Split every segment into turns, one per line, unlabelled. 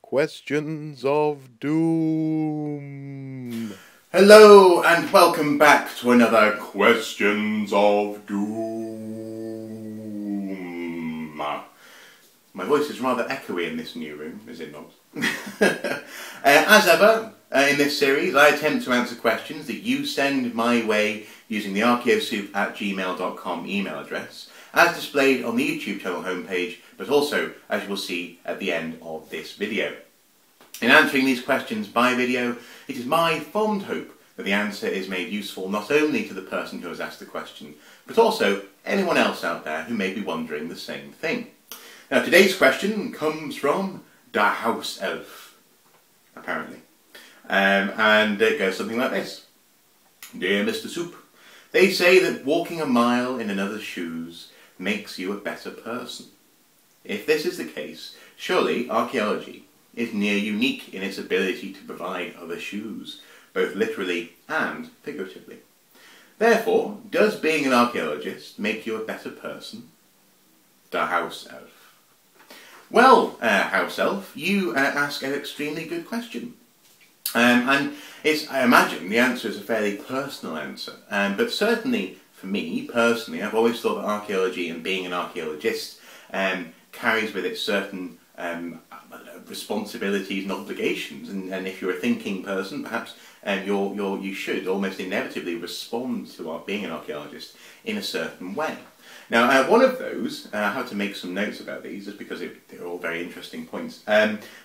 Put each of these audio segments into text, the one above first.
Questions of Doom.
Hello and welcome back to another Questions of Doom. My voice is rather echoey in this new room, is it not? As ever, in this series I attempt to answer questions that you send my way using the archaeosoup@gmail.com email address, as displayed on the YouTube channel homepage, but also as you will see at the end of this video. In answering these questions by video, it is my fond hope that the answer is made useful not only to the person who has asked the question, but also anyone else out there who may be wondering the same thing. Now, today's question comes from the House Elf, apparently. And it goes something like this. Dear Mr. Soup, they say that walking a mile in another's shoes makes you a better person. If this is the case, surely archaeology is near unique in its ability to provide other shoes, both literally and figuratively. Therefore, does being an archaeologist make you a better person? The House Elf. Well, House Elf, you ask an extremely good question. And I imagine the answer is a fairly personal answer, but certainly for me personally, I've always thought that archaeology and being an archaeologist carries with it certain responsibilities and obligations, and if you're a thinking person, perhaps you should almost inevitably respond to being an archaeologist in a certain way. Now, one of those, I have to make some notes about these just because they're all very interesting points.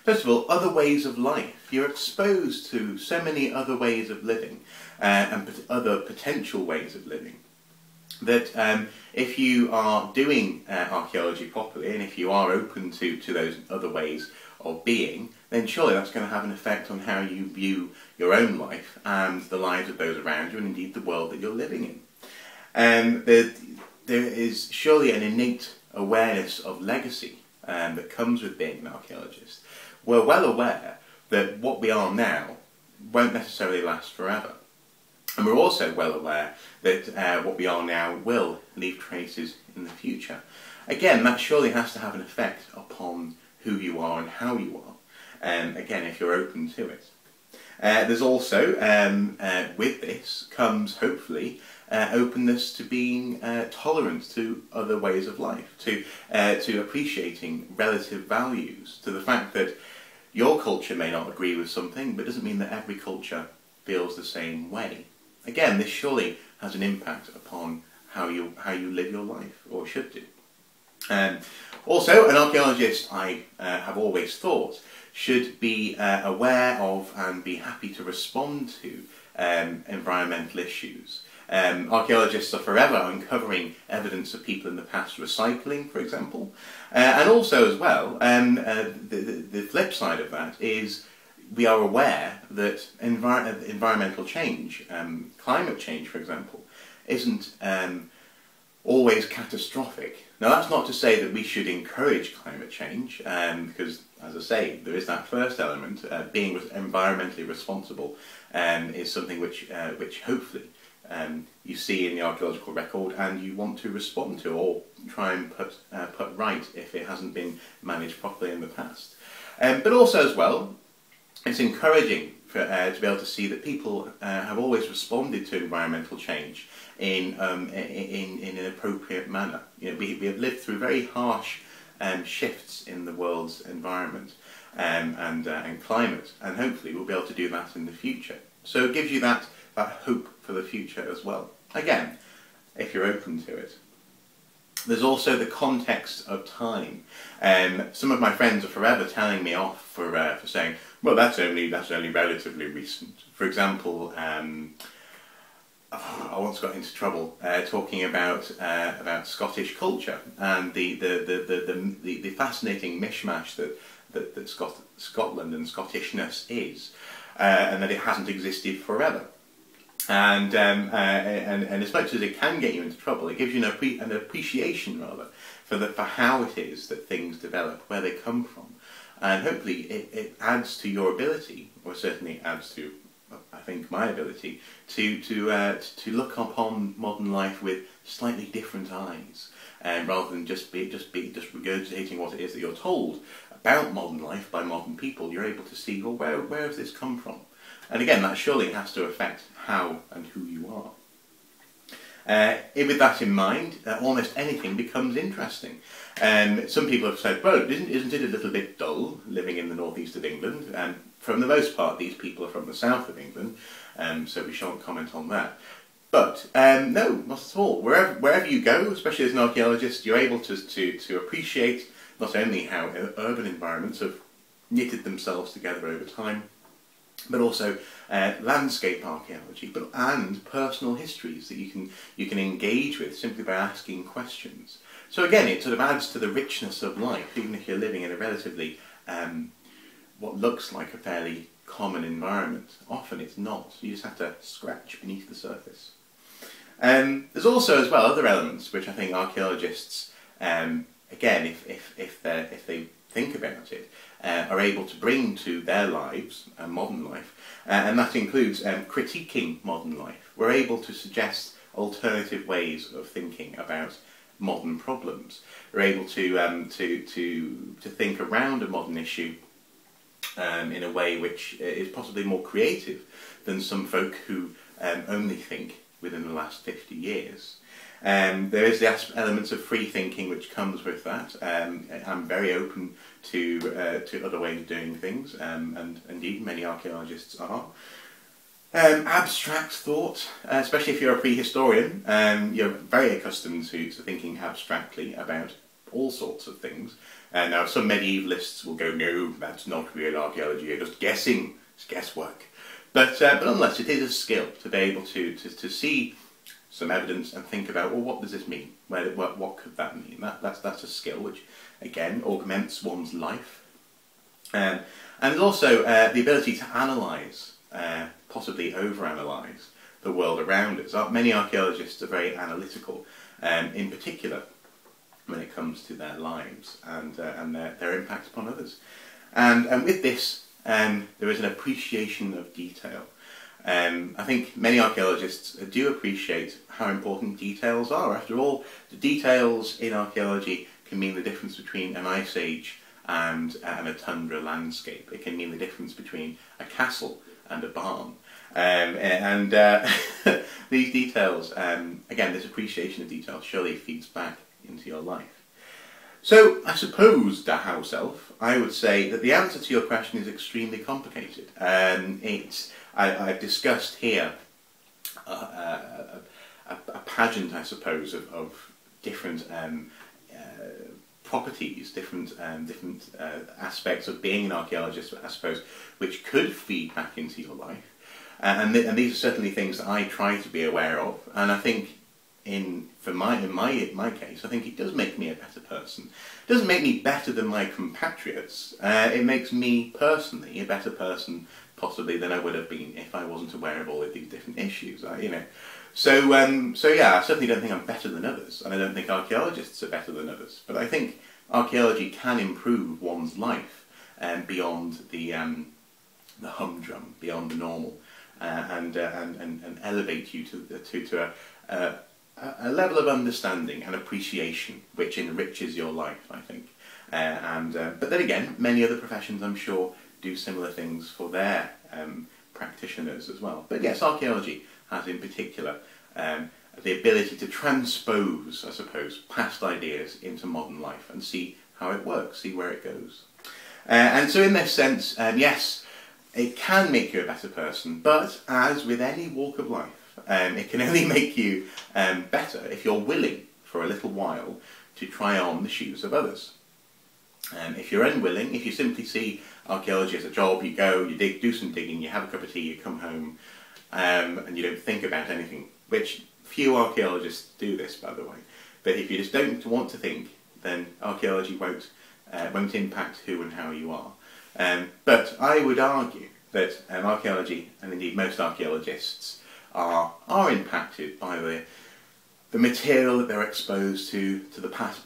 First of all, other ways of life. You're exposed to so many other ways of living and other potential ways of living that if you are doing archaeology properly, and if you are open to those other ways of being, then surely that's going to have an effect on how you view your own life and the lives of those around you, and indeed the world that you're living in. There is surely an innate awareness of legacy that comes with being an archaeologist. We're well aware that what we are now won't necessarily last forever. And we're also well aware that what we are now will leave traces in the future. Again, that surely has to have an effect upon who you are and how you are, again, if you're open to it. There's also, with this, comes hopefully openness to being tolerant to other ways of life, to appreciating relative values, to the fact that your culture may not agree with something, but doesn't mean that every culture feels the same way. Again, this surely has an impact upon how you live your life, or should do. Also, an archaeologist, I have always thought, should be aware of and be happy to respond to environmental issues. Archaeologists are forever uncovering evidence of people in the past recycling, for example, and also as well, the flip side of that is we are aware that environmental change, climate change for example, isn't always catastrophic. Now, that's not to say that we should encourage climate change, because, as I say, there is that first element. Being environmentally responsible is something which hopefully you see in the archaeological record and you want to respond to, or try and put right if it hasn't been managed properly in the past. But also as well, it's encouraging to be able to see that people have always responded to environmental change in an appropriate manner. You know, we have lived through very harsh shifts in the world's environment and climate, and hopefully we'll be able to do that in the future. So it gives you that hope for the future as well. Again, if you're open to it. There's also the context of time. Some of my friends are forever telling me off for saying, well, that's only relatively recent. For example, I once got into trouble talking about Scottish culture and the fascinating mishmash that Scotland and Scottishness is, and that it hasn't existed forever. And as much as it can get you into trouble, it gives you an appreciation rather for how it is that things develop, where they come from, and hopefully it adds to your ability, or certainly adds to, I think, my ability to look upon modern life with slightly different eyes, rather than just regurgitating what it is that you're told about modern life by modern people, you're able to see, well, where has this come from? And again, that surely has to affect how and who you are. With that in mind, almost anything becomes interesting. Some people have said, well, isn't it a little bit dull living in the northeast of England? And from the most part, these people are from the south of England, so we shan't comment on that. But no, not at all. Wherever you go, especially as an archaeologist, you're able to appreciate not only how urban environments have knitted themselves together over time, but also landscape archaeology, and personal histories that you can engage with simply by asking questions. So again, it sort of adds to the richness of life, even if you're living in a relatively what looks like a fairly common environment. Often it's not. You just have to scratch beneath the surface. There's also as well other elements which I think archaeologists, again, if they think about it, are able to bring to their lives, modern life, and that includes critiquing modern life. We're able to suggest alternative ways of thinking about modern problems. We're able to think around a modern issue in a way which is possibly more creative than some folk who only think within the last 50 years. There is the elements of free thinking which comes with that. I'm very open to other ways of doing things, and indeed many archaeologists are. Abstract thought, especially if you're a prehistorian, you're very accustomed to thinking abstractly about all sorts of things. Now some medievalists will go, no, that's not real archaeology, you're just guessing, it's guesswork. But nonetheless, it is a skill to be able to see some evidence and think about, well, what does this mean? What could that mean? That's a skill which, again, augments one's life. And also the ability to analyse, possibly overanalyse the world around us. Many archaeologists are very analytical, in particular when it comes to their lives and their impact upon others. And with this, there is an appreciation of detail. I think many archaeologists do appreciate how important details are. After all, the details in archaeology can mean the difference between an ice age and a tundra landscape. It can mean the difference between a castle and a barn. These details, again, this appreciation of detail surely feeds back into your life. So, I suppose, da house elf, I would say that the answer to your question is extremely complicated. I've discussed here a pageant, I suppose, of different properties, different aspects of being an archaeologist, I suppose, which could feed back into your life. And these are certainly things that I try to be aware of, and I think in my case, I think it does make me a better person. It doesn't make me better than my compatriots. It makes me personally a better person, possibly, than I would have been if I wasn't aware of all of these different issues. So yeah, I certainly don't think I'm better than others, and I don't think archaeologists are better than others. But I think archaeology can improve one's life beyond the humdrum, beyond the normal, and elevate you to a level of understanding and appreciation which enriches your life, I think. But then again, many other professions, I'm sure, do similar things for their practitioners as well. But yes, archaeology has in particular the ability to transpose, I suppose, past ideas into modern life and see how it works, see where it goes. And so in this sense, yes, it can make you a better person, but as with any walk of life, it can only make you better if you're willing for a little while to try on the shoes of others. If you're unwilling, if you simply see archaeology as a job, you go, you do some digging, you have a cup of tea, you come home, and you don't think about anything, which few archaeologists do this, by the way. But if you just don't want to think, then archaeology won't impact who and how you are. But I would argue that archaeology, and indeed most archaeologists, are impacted by the material that they're exposed to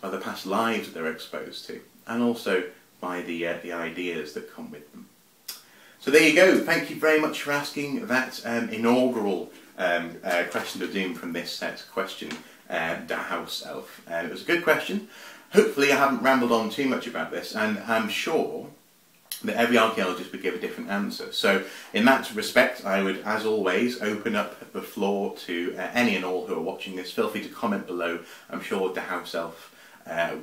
by the past lives that they're exposed to, and also by the ideas that come with them. So there you go. Thank you very much for asking that inaugural question of doom from this set question, Da House Elf. It was a good question. hopefully I haven't rambled on too much about this, and I'm sure that every archaeologist would give a different answer. So in that respect, I would, as always, open up the floor to any and all who are watching this. Feel free to comment below. I'm sure the house elf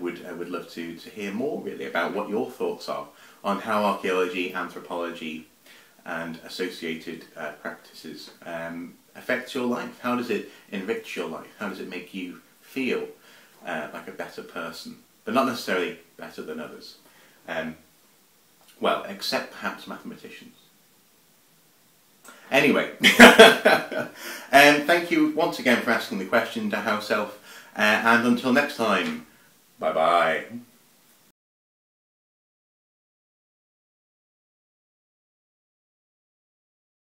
would love to hear more, really, about what your thoughts are on how archaeology, anthropology and associated practices affects your life. How does it enrich your life? How does it make you feel like a better person, but not necessarily better than others? Well, except perhaps mathematicians. Anyway, thank you once again for asking the question to House Elf, and until next time, bye bye.